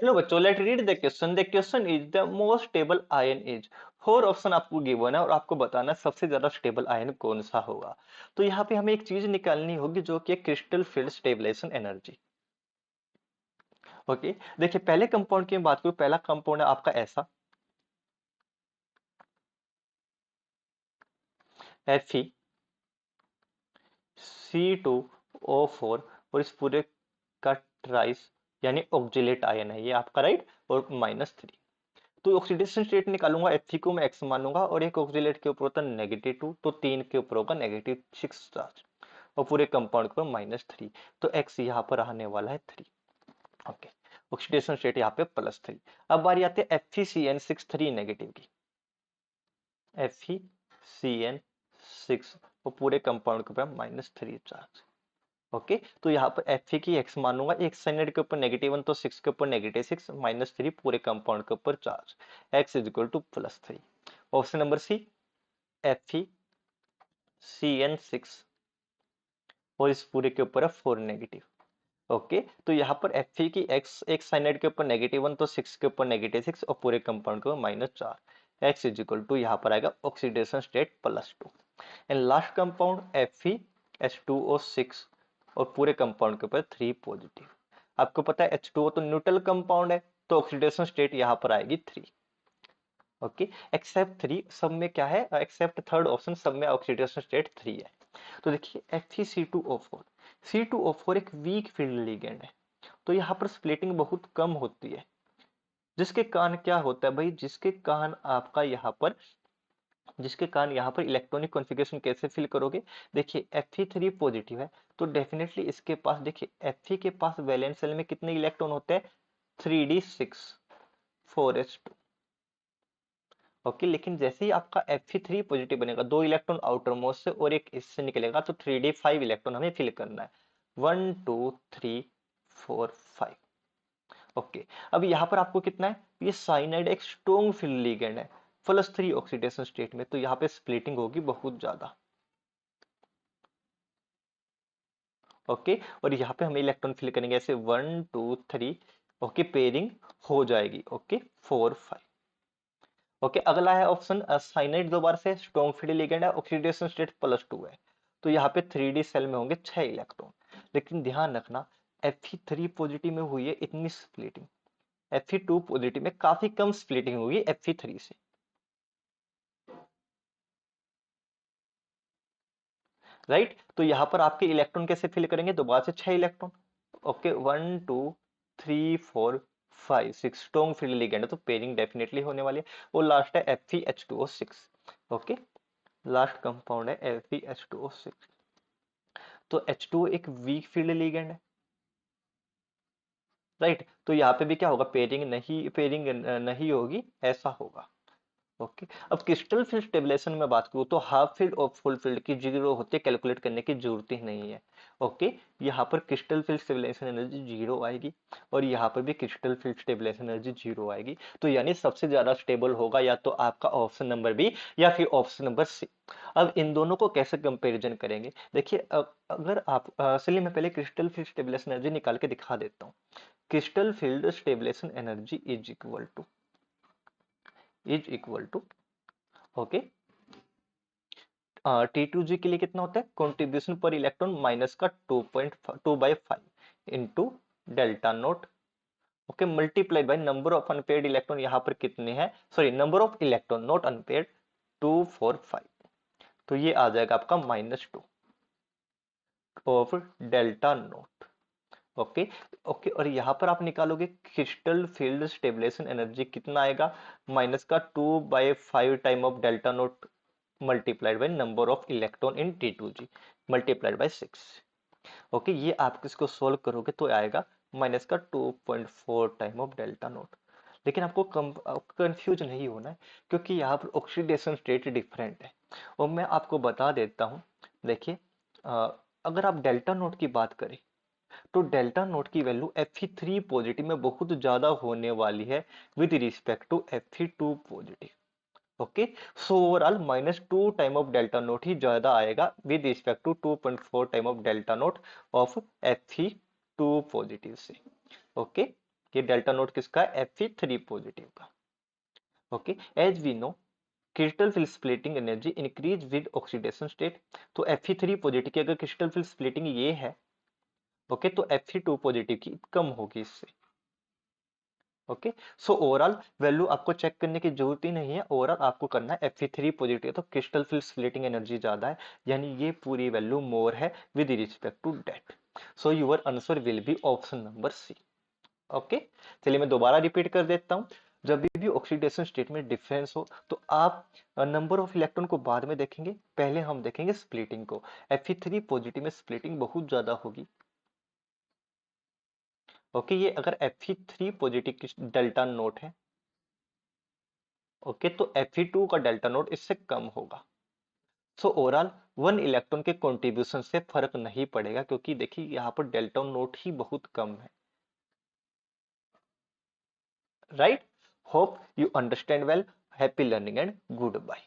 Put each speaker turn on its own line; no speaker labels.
Hello बच्चों, let read the question. The question is the most stable ion is. 4 option आपको given है और आपको बताना है सबसे ज्यादा स्टेबल आयन कौन सा होगा। तो यहाँ पे हमें एक चीज निकालनी होगी जो कि crystal field stabilization energy. Okay, देखिए पहले कंपाउंड की बात करूं, पहला कंपाउंड है आपका ऐसा Fe, C2O4 और इस पूरे का ट्राइस यानी ऑक्जिलेट आयन है ये आपका, राइट। और -3। तो ऑक्सीडेशन स्टेट निकालूंगा, Fe को मैं x मानूंगा और एक ऑक्सीलेट के ऊपर होता है -2, तो 3 के ऊपर होगा -6 चार्ज और पूरे कंपाउंड के ऊपर -3। तो x यहाँ पर आने वाला है 3। ओके, ऑक्सीडेशन स्टेट यहाँ पे +3। अब बारी आती है FeCN6 3 नेगेटिव की। FeCN6 और पूरे कंपाउंड के ऊपर -3 चार्ज। ओके, तो यहाँ पर Fe की x मानूंगा, एक साइड के ऊपर -1 तो 6 के ऊपर -6 -3 पूरे कंपाउंड के ऊपर charge, x is equal to +3। Option number C, FeCN6 और इस पूरे के ऊपर है 4 नेगेटिव। ओके, तो यहाँ पर Fe की x एक साइड के ऊपर -1 तो 6 के ऊपर -6 और पूरे कंपाउंड के ऊपर -4, x इज इक्वल टू यहाँ पर आएगा oxidation state +2। And last compound FeH2O6 और पूरे कंपाउंड के ऊपर 3 पॉजिटिव। आपको पता है H2O तो न्यूट्रल कंपाउंड है, तो ऑक्सीडेशन स्टेट यहाँ पर आएगी 3। ओके, एक्सेप्ट 3 सब में क्या है, एक्सेप्ट थर्ड ऑप्शन सब में ऑक्सीडेशन स्टेट 3 है। तो देखिए FeC2O4, C2O4 एक वीक फील्ड लिगेंड है, तो यहाँ पर स्प्लिटिंग बहुत कम होती है, जिसके कारण क्या होता है भाई, जिसके कारण यहाँ पर इलेक्ट्रॉनिक कॉन्फ़िगरेशन कैसे फिल करोगे। देखिए Fe3 पॉजिटिव है, तो डेफिनेटली इसके पास, देखिए Fe के पास वैलेंस शेल में कितने इलेक्ट्रॉन होते हैं, 3d6 4s2। ओके, लेकिन जैसे ही आपका Fe3 पॉजिटिव बनेगा, 2 इलेक्ट्रॉन आउटर मोस्ट से और एक इससे निकलेगा, तो 3d5 इलेक्ट्रॉन हमें फिल करना है, 1 2 3 4 5। ओके, अब यहाँ पर आपको कितना है, ये साइनाइड एक स्ट्रॉन्ग फील्ड लिगेंड है, +3 ऑक्सीडेशन स्टेट में, तो यहाँ पे स्प्लिटिंग होगी बहुत ज्यादा। ओके, और यहाँ पे हमें इलेक्ट्रॉन फिल करेंगे ऐसे 1 2 3। ओके, पेयरिंग हो जाएगी। ओके, 4 5। ओके, अगला है ऑप्शन साइनाइड, दोबारा से स्ट्रॉन्ग फील्ड लिगेंड है, ऑक्सीडेशन स्टेट +2 है, तो यहाँ पे 3d सेल में होंगे 6 इलेक्ट्रॉन। लेकिन ध्यान रखना, Fe3 पॉजिटिव में हुई है इतनी स्प्लिटिंग, Fe2 पॉजिटिव में काफी कम स्प्लिटिंग हुई Fe3 से, राइट। तो यहाँ पर आपके इलेक्ट्रॉन कैसे फिल करेंगे, दोबारा से 6 electron. Okay, 1 2 3 4 5 6 strong field ligand है, तो पेयरिंग डेफिनेटली होने वाली है। और लास्ट है FeH2O6। ओके, लास्ट कंपाउंड है FeH2O6। तो H2O एक वीक फील्ड लिगेंड है, राइट। तो यहाँ पे भी क्या होगा, पेयरिंग नहीं होगी, ऐसा होगा। ओके, अब क्रिस्टल फील्ड स्टेबलाइजेशन में बात करूँ तो हाफ फील्ड और फुल फील्ड की जीरो होते, कैलकुलेट करने की जरूरत ही नहीं है। ओके, यहाँ पर crystal field stabilization energy zero आएगी और यहाँ पर भी crystal field stabilization energy zero आएगी, तो यानी सबसे ज्यादा स्टेबल होगा या तो आपका ऑप्शन नंबर बी या फिर ऑप्शन नंबर सी। अब इन दोनों को कैसे कंपेरिजन करेंगे, देखिए अगर आप चलिए मैं पहले क्रिस्टल फील्ड स्टेबलाइजेशन एनर्जी निकाल के दिखा देता हूँ। Crystal field stabilization energy is equal to okay, T2G के लिए कितना होता है, कंट्रीब्यूशन पर इलेक्ट्रॉन माइनस का 2/5 into delta naught. Okay, multiply by number of unpaired electron, यहाँ पर कितने हैं, sorry number of electron not unpaired, 2 4 5, तो ये आ जाएगा आपका -2 of delta note. Okay, okay, और यहाँ पर आप निकालोगे क्रिस्टल फील्ड स्टेबलाइजेशन एनर्जी, कितना आएगा, माइनस का 2/5 time of delta note multiplied by number of electron in T2G multiplied by 6। Okay, ये आप इसको सोल्व करोगे तो आएगा माइनस का 2.4 टाइम ऑफ डेल्टा नोट। लेकिन आपको कंफ्यूज नहीं होना है, क्योंकि यहाँ पर ऑक्सीडेशन स्टेट डिफरेंट है। और मैं आपको बता देता हूँ, देखिए अगर आप डेल्टा नोट की बात करें तो डेल्टा नोट की वैल्यू Fe3 पॉजिटिव में बहुत ज्यादा होने वाली है with respect to Fe2 positive. Okay, so overall -2 time of delta nought ही ज्यादा आएगा with respect to 2.4 time of delta nought of Fe2 positive से। ओके, ये डेल्टा नोट किसका है? Fe3 पॉजिटिव का। Okay, as we know crystal field splitting energy increase with oxidation state. तो Fe3 positive की अगर क्रिस्टल फिल स्प्लिटिंग ये है, ओके, तो Fe2 पॉजिटिव की कम होगी इससे। ओके, सो ओवरऑल वैल्यू आपको चेक करने की जरूरत ही नहीं है, ओवरऑल आपको करना है Fe3 पॉजिटिव तो क्रिस्टल फिल स्प्लिटिंग एनर्जी ज्यादा है, यानी ये पूरी वैल्यू मोर है with respect to that. So your answer will be option number C. Okay, चलिए मैं दोबारा रिपीट कर देता हूं। जब भी ऑक्सीडेशन स्टेट में डिफरेंस हो तो आप नंबर ऑफ इलेक्ट्रॉन को बाद में देखेंगे, पहले हम देखेंगे स्प्लिटिंग को। Fe3 पॉजिटिव में स्प्लिटिंग बहुत ज्यादा होगी। ओके, ये अगर Fe3 पॉजिटिव की डेल्टा नोट है, ओके, तो Fe2 का डेल्टा नोट इससे कम होगा। सो ओवरऑल वन इलेक्ट्रॉन के कंट्रीब्यूशन से फर्क नहीं पड़ेगा, क्योंकि देखिए यहाँ पर डेल्टा नोट ही बहुत कम है। Right, hope you understand well. Happy learning and good bye.